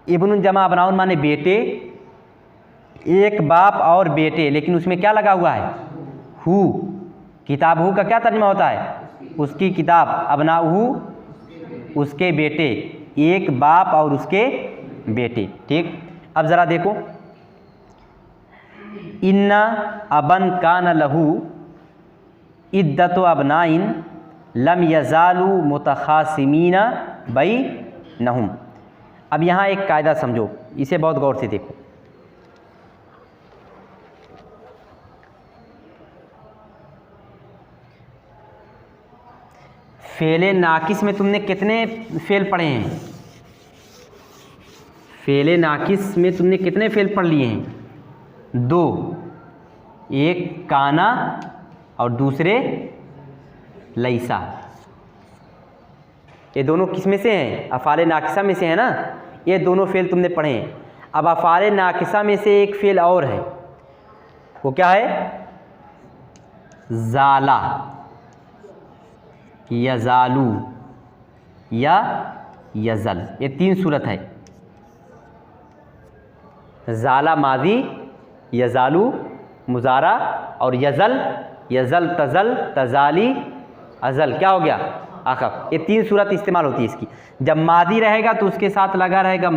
इब्नुन जमा अबनाउन माने बेटे, एक बाप और बेटे, लेकिन उसमें क्या लगा हुआ है? हु। किताब हु का क्या तर्जुमा होता है? उसकी किताब। अबनाहु उसके बेटे, एक बाप और उसके बेटे। ठीक। अब ज़रा देखो, इन्ना अबन कान लहू इद्दत अबनाइन लम यजालू मुतखासिमीना बैनहुम। अब यहाँ एक कायदा समझो, इसे बहुत गौर से देखो। फ़ेले नाकिस में तुमने कितने फ़ेल पढ़े हैं? फ़ेले नाकिस में तुमने कितने फ़ेल पढ़ लिए हैं? दो। एक काना और दूसरे लैसा। ये दोनों किस में से हैं? अफ़ाले नाकिसा में से है ना। ये दोनों फ़ेल तुमने पढ़े हैं। अब अफ़ाले नाकिसा में से एक फ़ेल और है, वो क्या है? ज़ाला, यज़ालू या यज़ल। ये तीन सूरत है। ज़ाला माजी, यज़ालू मुज़ारा और यज़ल तज़ल तज़ाली अज़ल। क्या हो गया? आखिर। ये तीन सूरत इस्तेमाल होती है इसकी। जब माजी रहेगा तो उसके साथ लगा रहेगा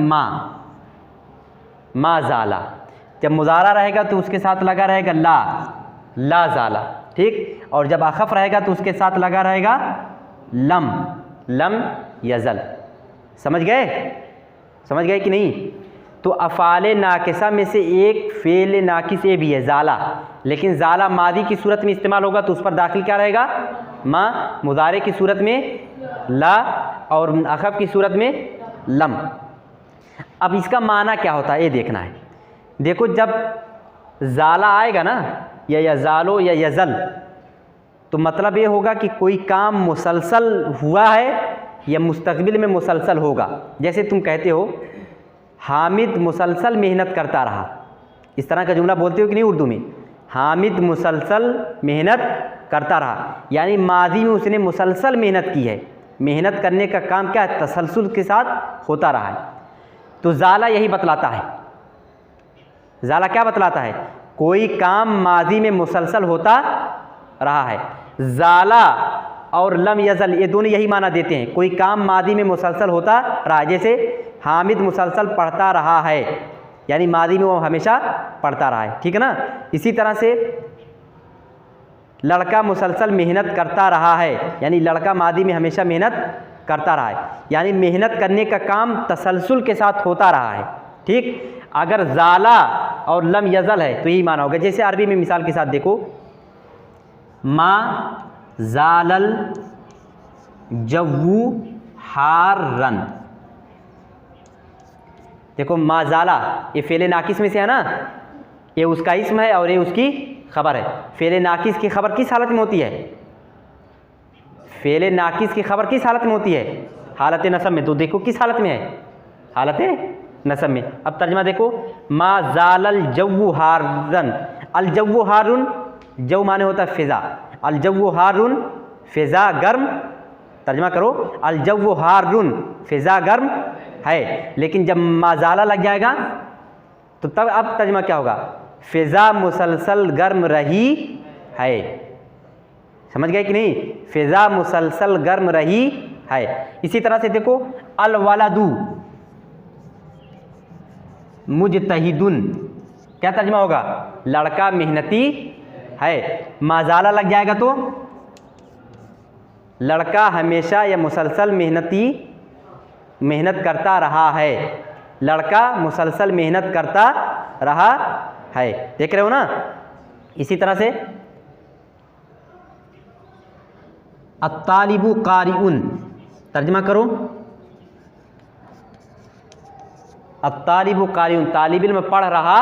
मा ज़ाला। जब मुज़ारा रहेगा तो उसके साथ लगा रहेगा ला ज़ाला। ठीक। और जब अखफ़ रहेगा तो उसके साथ लगा रहेगा लम यज़ल। समझ गए कि नहीं? तो अफ़ाले नाकिसा में से एक फ़ेल नाकिस ये भी है, ज़ाला। लेकिन ज़ाला मादी की सूरत में इस्तेमाल होगा तो उस पर दाखिल क्या रहेगा? मा। मुज़ारे की सूरत में ला और अख़फ़ की सूरत में लम। अब इसका माना क्या होता है ये देखना है। देखो, जब ज़ाला आएगा ना, या यज़ालो या यज़ल, तो मतलब ये होगा कि कोई काम मुसलसल हुआ है या मुस्तक़बिल में मुसलसल होगा। जैसे तुम कहते हो हामिद मुसलसल मेहनत करता रहा। इस तरह का जुमला बोलते हो कि नहीं उर्दू में? हामिद मुसलसल मेहनत करता रहा, यानी माजी में उसने मुसलसल मेहनत की है। मेहनत करने का काम क्या है? तसलसल के साथ होता रहा है। तो ज़ाला यही बतलाता है। ज़ाला क्या बतलाता है? कोई काम माजी में मुसलसल होता रहा है। ज़ाला और लम यज़ल ये दोनों यही माना देते हैं, कोई काम मादी में मुसलसल होता रहा है। जैसे हामिद मुसलसल पढ़ता रहा है, यानी मादी में वो हमेशा पढ़ता रहा है। ठीक है ना। इसी तरह से लड़का मुसलसल मेहनत करता रहा है, यानी लड़का मादी में हमेशा मेहनत करता रहा है, यानी मेहनत करने का काम तसलसल के साथ होता रहा है। ठीक। अगर ज़ाला और लम यज़ल है तो यही माना होगा। जैसे अरबी में मिसाल के साथ देखो, मा ज़ालल जव्वू हारन। देखो मा ज़ाला ये फ़ेले नाकिस में से है ना, ये उसका इस्म है और ये उसकी ख़बर है। फ़ेले नाकिस की ख़बर किस हालत में होती है? फ़ेले नाकिस की ख़बर किस हालत में होती है? हालत नसब में। तो देखो किस हालत में है? हालत नसब में। अब तर्जमा देखो, मा ज़ालल जव्वु हारन, अल जव्वु हारुन, जव माने होता है फ़िज़ा, अल जव्वु हारुन फ़िज़ा गर्म, तर्जमा करो अल जव्वु हारुन फ़िज़ा गर्म है। लेकिन जब मा ज़ाला लग जाएगा तो तब अब तर्जमा क्या होगा, फ़िज़ा मुसलसल गर्म रही है। समझ गए कि नहीं, फ़िज़ा मुसलसल गर्म रही है। इसी तरह से देखो, अल वलदु मुजतहिदुन, क्या तर्जमा होगा, लड़का मेहनती है। माज़ाला लग जाएगा तो लड़का हमेशा या मुसलसल मेहनत करता रहा है, लड़का मुसलसल मेहनत करता रहा है। देख रहे हो ना। इसी तरह से अत्तालिबु कारिउन, तर्जमा करो अत्तालिबु कारिउन, तालिब इल्म पढ़ रहा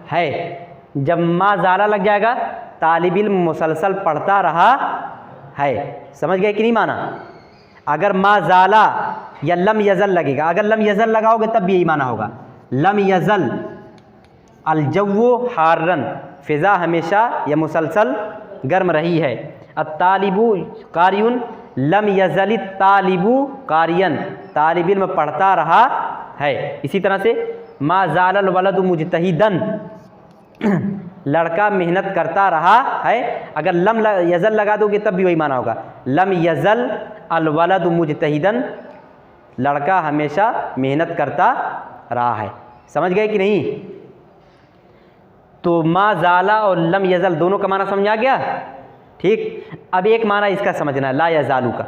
है। जब मा ज़ाला लग जाएगा, तालिब इल्म मुसलसल पढ़ता रहा है। समझ गए कि नहीं माना। अगर मा ज़ाला या लम यज़ल लगेगा, अगर लम यज़ल लगाओगे तब भी यही माना होगा, लम यज़ल अल जव्वु हारन, फ़िज़ा हमेशा या मुसलसल गर्म रही है। अत्तालिबु कारियुन लम यज़ल तालिबु कारियन, तालिब इल्म पढ़ता रहा है। इसी तरह से मा ज़ालल वलदु मुजतहिदन, लड़का मेहनत करता रहा है। अगर लम यज़ल लगा दोगे तब भी वही माना होगा, लम यज़ल अल वलदु मुजतहिदन, लड़का हमेशा मेहनत करता रहा है। समझ गए कि नहीं। तो मा ज़ाला और लम यज़ल दोनों का माना समझ आ गया। ठीक, अब एक माना इसका समझना, ला यज़ालू का।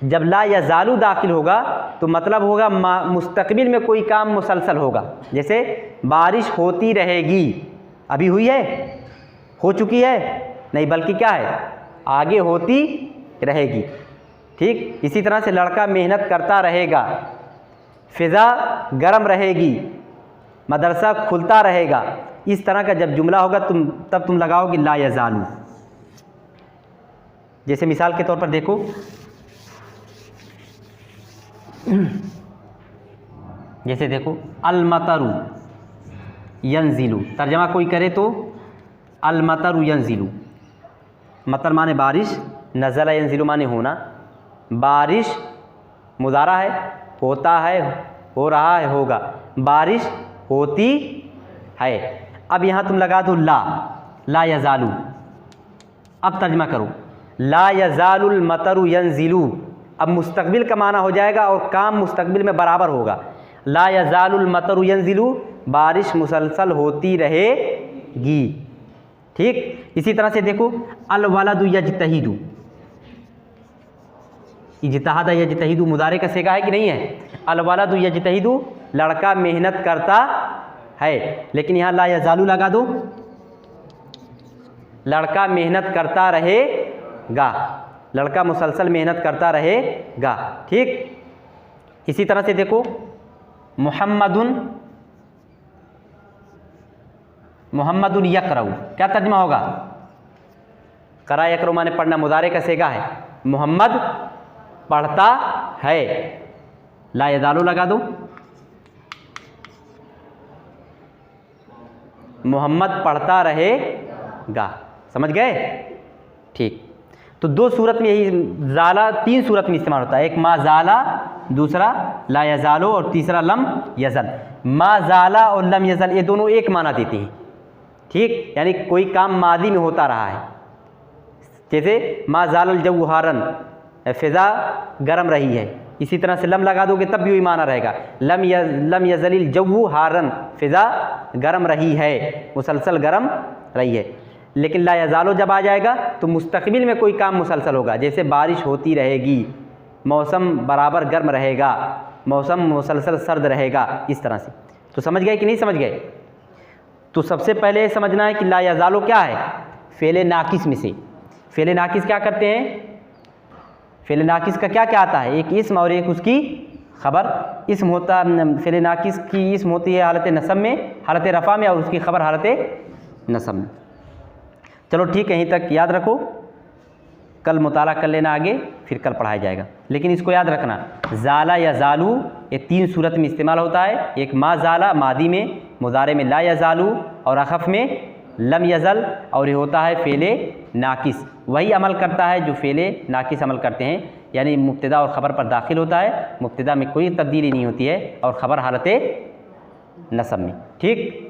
जब ला यज़ालू दाखिल होगा तो मतलब होगा मुस्तक़बिल में कोई काम मुसलसल होगा। जैसे बारिश होती रहेगी, अभी हुई है, हो चुकी है नहीं, बल्कि क्या है, आगे होती रहेगी। ठीक, इसी तरह से लड़का मेहनत करता रहेगा, फ़िज़ा गर्म रहेगी, मदरसा खुलता रहेगा। इस तरह का जब जुमला होगा तब तुम लगाओगे ला यज़ालू। जैसे मिसाल के तौर पर देखो, जैसे देखो अल मतरु यंजिलु, तर्जमा कोई करे तो अल मतरु यंजिलु, मतर माने बारिश, नज़ला यंजिलु माने होना। बारिश मुज़ारा है, होता है, हो रहा है, होगा, बारिश होती है। अब यहाँ तुम लगा दो ला यज़ालू। अब तर्जमा करो, ला यज़ालुल मतरु यंजिलु। अब मुस्तक़बिल का माना हो जाएगा और काम मुस्तक़बिल में बराबर होगा। ला यज़ालुल मतरु यंजिलु, बारिश मुसलसल होती रहेगी। ठीक, इसी तरह से देखो अल वलदु यजतहिदु, इज्तिहाद यजतहिदु मुदारे का सेगा है कि नहीं है। अल वलदु यजतहिदु, लड़का मेहनत करता है। लेकिन यहाँ ला यज़ालू लगा दो, लड़का मेहनत करता रहेगा, लड़का मुसलसल मेहनत करता रहेगा। ठीक, इसी तरह से देखो मुहम्मदुन यक़रउ, क्या तर्जमा होगा, करा यक़रउ माने पढ़ना, मुदारे का सेगा है, मोहम्मद पढ़ता है। ला यज़ालू लगा दो, मोहम्मद पढ़ता रहेगा। समझ गए। ठीक, तो दो सूरत में यही ज़ाला, तीन सूरत में इस्तेमाल होता है, एक मा ज़ाला, दूसरा ला यज़ालो और तीसरा लम यज़ल। मा ज़ाला और लम यज़ल ये दोनों एक माना देते हैं। ठीक, यानी कोई काम मादी में होता रहा है। जैसे मा ज़ालल जव्वु हारन, फ़िज़ा गर्म रही है। इसी तरह से लम लगा दोगे तब भी वही माना रहेगा, लम यज़लिल जव्वु हारन, फ़िज़ा गर्म रही है, मुसलसल गर्म रही है। लेकिन ला यज़ालो जब आ जाएगा तो मुस्तक़बिल में कोई काम मुसलसल होगा। जैसे बारिश होती रहेगी, मौसम बराबर गर्म रहेगा, मौसम मुसलसल सर्द रहेगा, इस तरह से। तो समझ गए कि नहीं समझ गए। तो सबसे पहले समझना है कि ला यज़ालो क्या है, फ़ेल नाकिस में से। फ़ेल नाकिस क्या करते हैं, फ़ेल नाकिस का क्या क्या आता है, एक इस्म और एक उसकी ख़बर। इस्म होता, फ़ेल नाकिस की इस्म होती है हालत नसब में, हालत रफ़ा में, और उसकी ख़बर हालत नसब में। चलो ठीक है, यहीं तक याद रखो, कल मुताला कर लेना आगे, फिर कल पढ़ाया जाएगा। लेकिन इसको याद रखना, ज़ाला या ज़ालू ये 3 सूरत में इस्तेमाल होता है। एक मा ज़ाला मादी में, मुज़ारे में ला यज़ालू और अखफ़ में लम यज़ल, और ये होता है फ़ेले नाकिस। वही अमल करता है जो फ़ेले नाकिस अमल करते हैं, यानी मुब्तदा और ख़बर पर दाखिल होता है। मुब्तदा में कोई तब्दीली नहीं होती है और ख़बर हालत नसब में। ठीक।